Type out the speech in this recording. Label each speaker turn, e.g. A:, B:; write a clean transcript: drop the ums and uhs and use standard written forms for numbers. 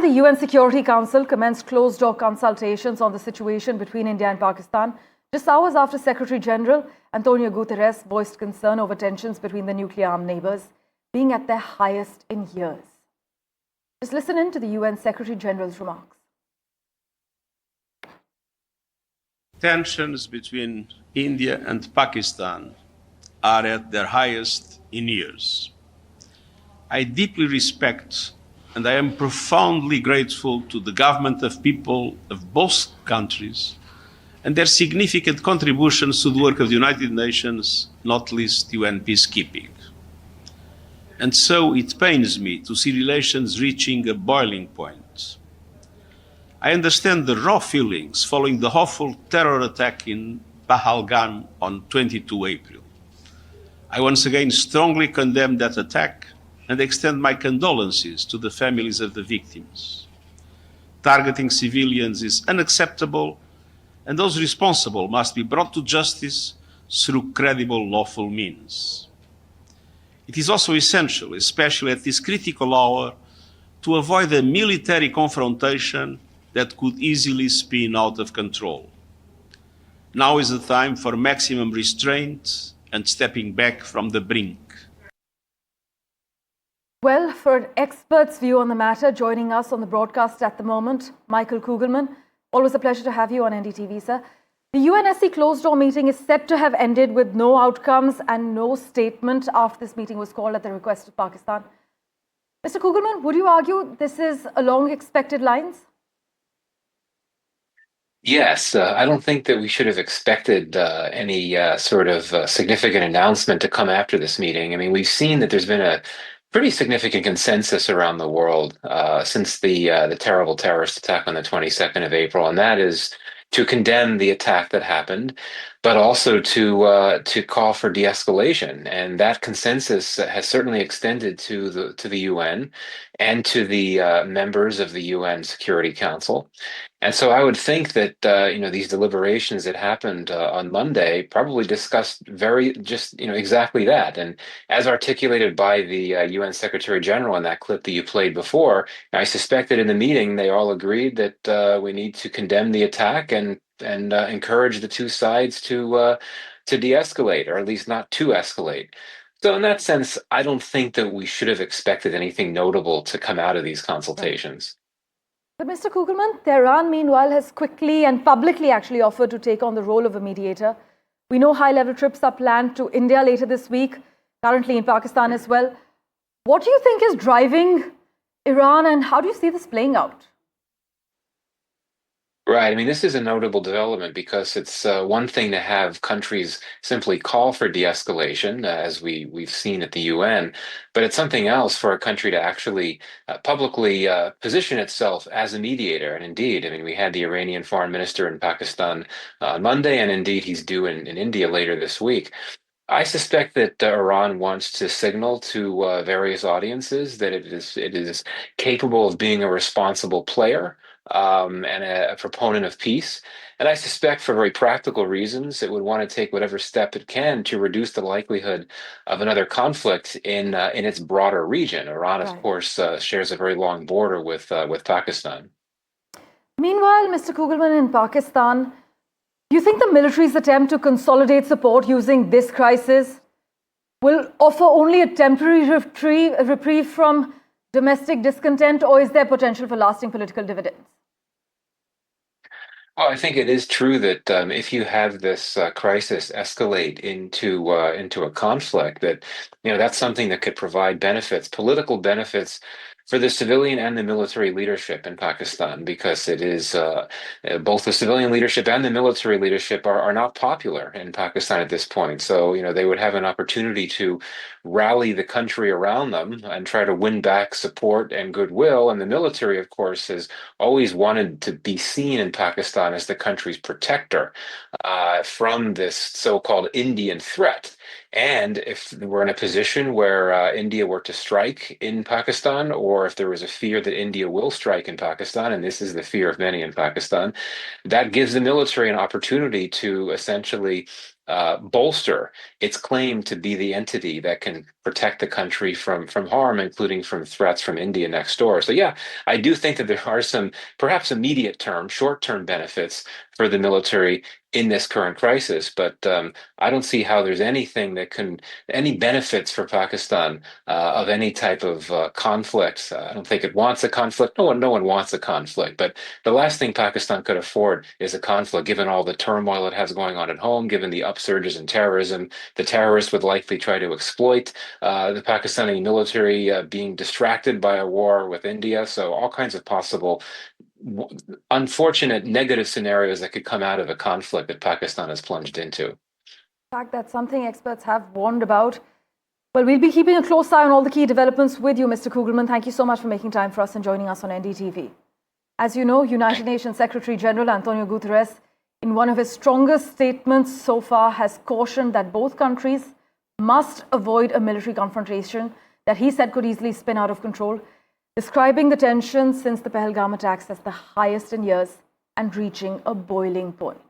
A: The UN Security Council commenced closed-door consultations on the situation between India and Pakistan, just hours after Secretary General Antonio Guterres voiced concern over tensions between the nuclear-armed neighbours being at their highest in years. Just listen in to the UN Secretary General's remarks.
B: Tensions between India and Pakistan are at their highest in years. I deeply respect and I am profoundly grateful to the government of people of both countries and their significant contributions to the work of the United Nations, not least UN peacekeeping. And so it pains me to see relations reaching a boiling point. I understand the raw feelings following the awful terror attack in Pahalgam on 22 April. I once again strongly condemn that attack and extend my condolences to the families of the victims. Targeting civilians is unacceptable, and those responsible must be brought to justice through credible lawful means. It is also essential, especially at this critical hour, to avoid a military confrontation that could easily spin out of control. Now is the time for maximum restraint and stepping back from the brink.
A: Well, for an expert's view on the matter, joining us on the broadcast at the moment, Michael Kugelman. Always a pleasure to have you on NDTV, sir. The UNSC closed-door meeting is set to have ended with no outcomes and no statement after this meeting was called at the request of Pakistan. Mr. Kugelman, would you argue this is along expected lines?
C: Yes, I don't think that we should have expected any sort of significant announcement to come after this meeting. I mean, we've seen that there's been a pretty significant consensus around the world since the terrible terrorist attack on the 22nd of April, and that is to condemn the attack that happened, but also to call for de-escalation. And that consensus has certainly extended to the UN and to the members of the UN Security Council. And so I would think that these deliberations that happened on Monday probably discussed exactly that. And as articulated by the UN Secretary General in that clip that you played before, I suspect that in the meeting they all agreed that we need to condemn the attack and encourage the two sides to de-escalate, or at least not to escalate. So in that sense, I don't think that we should have expected anything notable to come out of these consultations.
A: But Mr. Kugelman, Tehran, meanwhile, has quickly and publicly actually offered to take on the role of a mediator. We know high-level trips are planned to India later this week, currently in Pakistan as well. What do you think is driving Iran, and how do you see this playing out?
C: Right. I mean, this is a notable development because it's one thing to have countries simply call for de-escalation, as we've seen at the UN, but it's something else for a country to actually publicly position itself as a mediator. And indeed, I mean, we had the Iranian foreign minister in Pakistan on Monday, and indeed he's due in India later this week. I suspect that Iran wants to signal to various audiences that it is capable of being a responsible player and a proponent of peace. And I suspect for very practical reasons, it would want to take whatever step it can to reduce the likelihood of another conflict in its broader region. Iran, of course, shares a very long border with Pakistan.
A: Meanwhile, Mr. Kugelman, in Pakistan, do you think the military's attempt to consolidate support using this crisis will offer only a temporary reprieve from domestic discontent, or is there potential for lasting political dividends?
C: Well, I think it is true that if you have this crisis escalate into a conflict, that's something that could provide benefits, political benefits, for the civilian and the military leadership in Pakistan, because it is both the civilian leadership and the military leadership are not popular in Pakistan at this point. So, they would have an opportunity to rally the country around them and try to win back support and goodwill. And the military, of course, has always wanted to be seen in Pakistan as the country's protector from this so-called Indian threat. And if we're in a position where India were to strike in Pakistan, or if there was a fear that India will strike in Pakistan, and this is the fear of many in Pakistan, that gives the military an opportunity to essentially bolster its claim to be the entity that can protect the country from harm, including from threats from India next door. So yeah, I do think that there are some perhaps immediate term, short-term benefits for the military in this current crisis, but I don't see how there's anything that any benefits for Pakistan of any type of conflict. I don't think it wants a conflict. No one wants a conflict, but the last thing Pakistan could afford is a conflict, given all the turmoil it has going on at home, given the upsurges in terrorism. The terrorists would likely try to exploit the Pakistani military being distracted by a war with India. So all kinds of possible unfortunate negative scenarios that could come out of a conflict that Pakistan has plunged into.
A: In fact, that's something experts have warned about. Well, we'll be keeping a close eye on all the key developments with you, Mr. Kugelman. Thank you so much for making time for us and joining us on NDTV. As you know, United Nations Secretary General Antonio Guterres, in one of his strongest statements so far, has cautioned that both countries must avoid a military confrontation that he said could easily spin out of control, describing the tensions since the Pahalgam attacks as the highest in years and reaching a boiling point.